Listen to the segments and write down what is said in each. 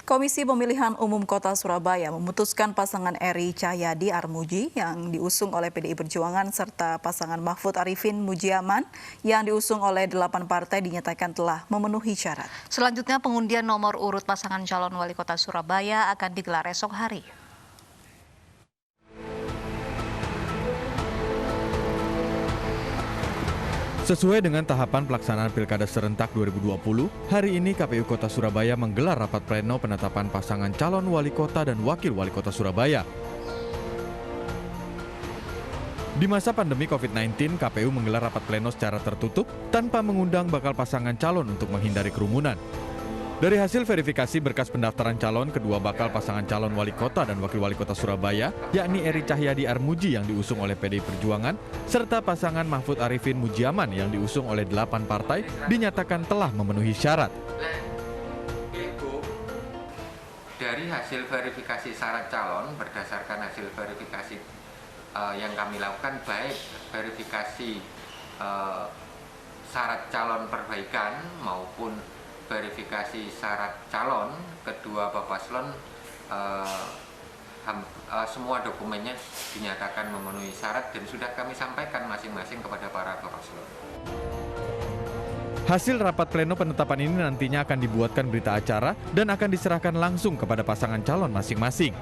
Komisi Pemilihan Umum Kota Surabaya memutuskan pasangan Eri Cahyadi Armuji yang diusung oleh PDI Perjuangan serta pasangan Mahfud Arifin Mujiaman yang diusung oleh 8 partai dinyatakan telah memenuhi syarat. Selanjutnya pengundian nomor urut pasangan calon wali kota Surabaya akan digelar esok hari. Sesuai dengan tahapan pelaksanaan Pilkada Serentak 2020, hari ini KPU Kota Surabaya menggelar rapat pleno penetapan pasangan calon wali kota dan wakil wali kota Surabaya. Di masa pandemi COVID-19, KPU menggelar rapat pleno secara tertutup tanpa mengundang bakal pasangan calon untuk menghindari kerumunan. Dari hasil verifikasi berkas pendaftaran calon, kedua bakal pasangan calon wali kota dan wakil wali kota Surabaya, yakni Eri Cahyadi Armuji yang diusung oleh PDI Perjuangan, serta pasangan Mahfud Arifin Mujiaman yang diusung oleh 8 partai, dinyatakan telah memenuhi syarat. Dari hasil verifikasi syarat calon, berdasarkan hasil verifikasi yang kami lakukan, baik verifikasi syarat calon perbaikan maupun verifikasi syarat calon, kedua paslon semua dokumennya dinyatakan memenuhi syarat dan sudah kami sampaikan masing-masing kepada para paslon. Hasil rapat pleno penetapan ini nantinya akan dibuatkan berita acara dan akan diserahkan langsung kepada pasangan calon masing-masing.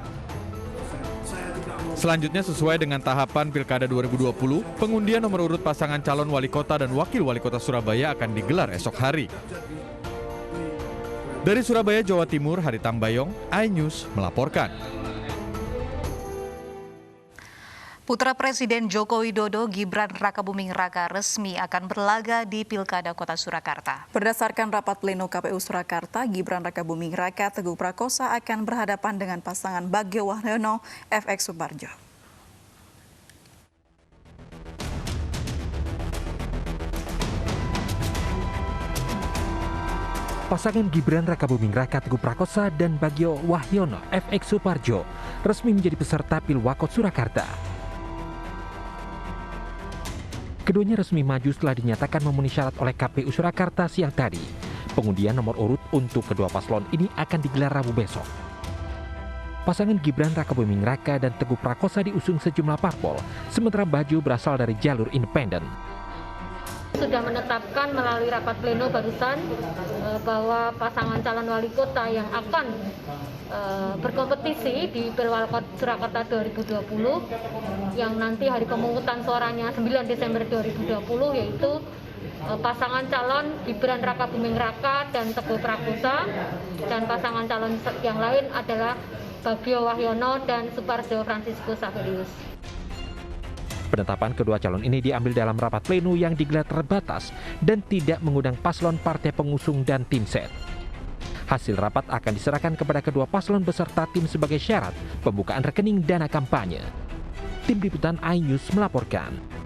Selanjutnya sesuai dengan tahapan Pilkada 2020, pengundian nomor urut pasangan calon wali kota dan wakil wali kota Surabaya akan digelar esok hari. Dari Surabaya, Jawa Timur, Hari Tambayong, iNews melaporkan. Putra Presiden Joko Widodo, Gibran Rakabuming Raka resmi akan berlaga di Pilkada Kota Surakarta. Berdasarkan rapat pleno KPU Surakarta, Gibran Rakabuming Raka Teguh Prakosa akan berhadapan dengan pasangan Bagio Wahyono FX Suparjo. Pasangan Gibran Rakabuming Raka Teguh Prakosa dan Bagio Wahyono FX Suparjo resmi menjadi peserta Pilwakot Surakarta. Keduanya resmi maju setelah dinyatakan memenuhi syarat oleh KPU Surakarta siang tadi. Pengundian nomor urut untuk kedua paslon ini akan digelar Rabu besok. Pasangan Gibran Rakabuming Raka dan Teguh Prakosa diusung sejumlah parpol, sementara Bagio berasal dari jalur independen. Sudah menetapkan melalui rapat pleno barusan bahwa pasangan calon wali kota yang akan berkompetisi di Pilwakot Surakarta 2020 yang nanti hari pemungutan suaranya 9 Desember 2020 yaitu pasangan calon Gibran Rakabuming Raka dan Teguh Prakosa, dan pasangan calon yang lain adalah Bagio Wahyono dan Suparjo Francisco Saverius. Penetapan kedua calon ini diambil dalam rapat pleno yang digelar terbatas dan tidak mengundang paslon partai pengusung dan tim set. Hasil rapat akan diserahkan kepada kedua paslon beserta tim sebagai syarat pembukaan rekening dana kampanye. Tim Liputan iNews melaporkan.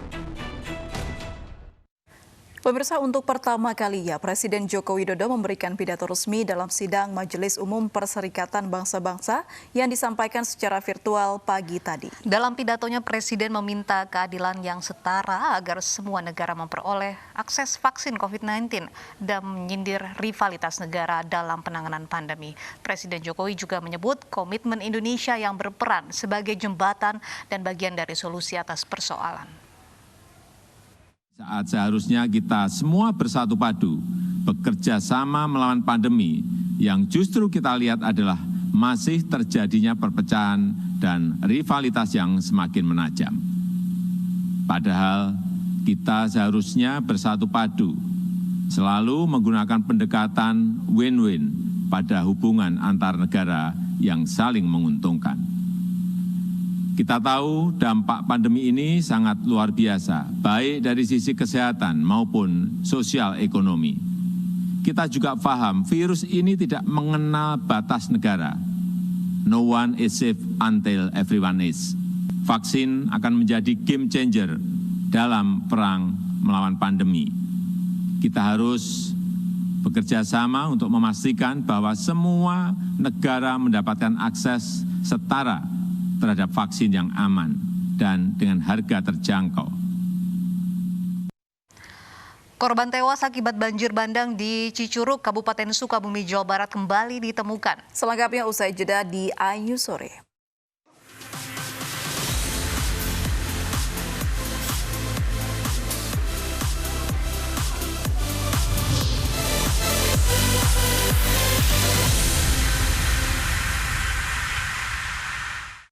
Pemirsa, untuk pertama kalinya Presiden Joko Widodo memberikan pidato resmi dalam sidang Majelis Umum Perserikatan Bangsa-Bangsa yang disampaikan secara virtual pagi tadi. Dalam pidatonya, Presiden meminta keadilan yang setara agar semua negara memperoleh akses vaksin COVID-19 dan menyindir rivalitas negara dalam penanganan pandemi. Presiden Jokowi juga menyebut komitmen Indonesia yang berperan sebagai jembatan dan bagian dari solusi atas persoalan. Saat seharusnya kita semua bersatu padu, bekerja sama melawan pandemi yang justru kita lihat adalah masih terjadinya perpecahan dan rivalitas yang semakin menajam. Padahal kita seharusnya bersatu padu, selalu menggunakan pendekatan win-win pada hubungan antar negara yang saling menguntungkan. Kita tahu dampak pandemi ini sangat luar biasa, baik dari sisi kesehatan maupun sosial ekonomi. Kita juga paham virus ini tidak mengenal batas negara. No one is safe until everyone is. Vaksin akan menjadi game changer dalam perang melawan pandemi. Kita harus bekerja sama untuk memastikan bahwa semua negara mendapatkan akses setara terhadap vaksin yang aman dan dengan harga terjangkau. Korban tewas akibat banjir bandang di Cicurug, Kabupaten Sukabumi, Jawa Barat kembali ditemukan. Selengkapnya usai jeda di Ayu Sore.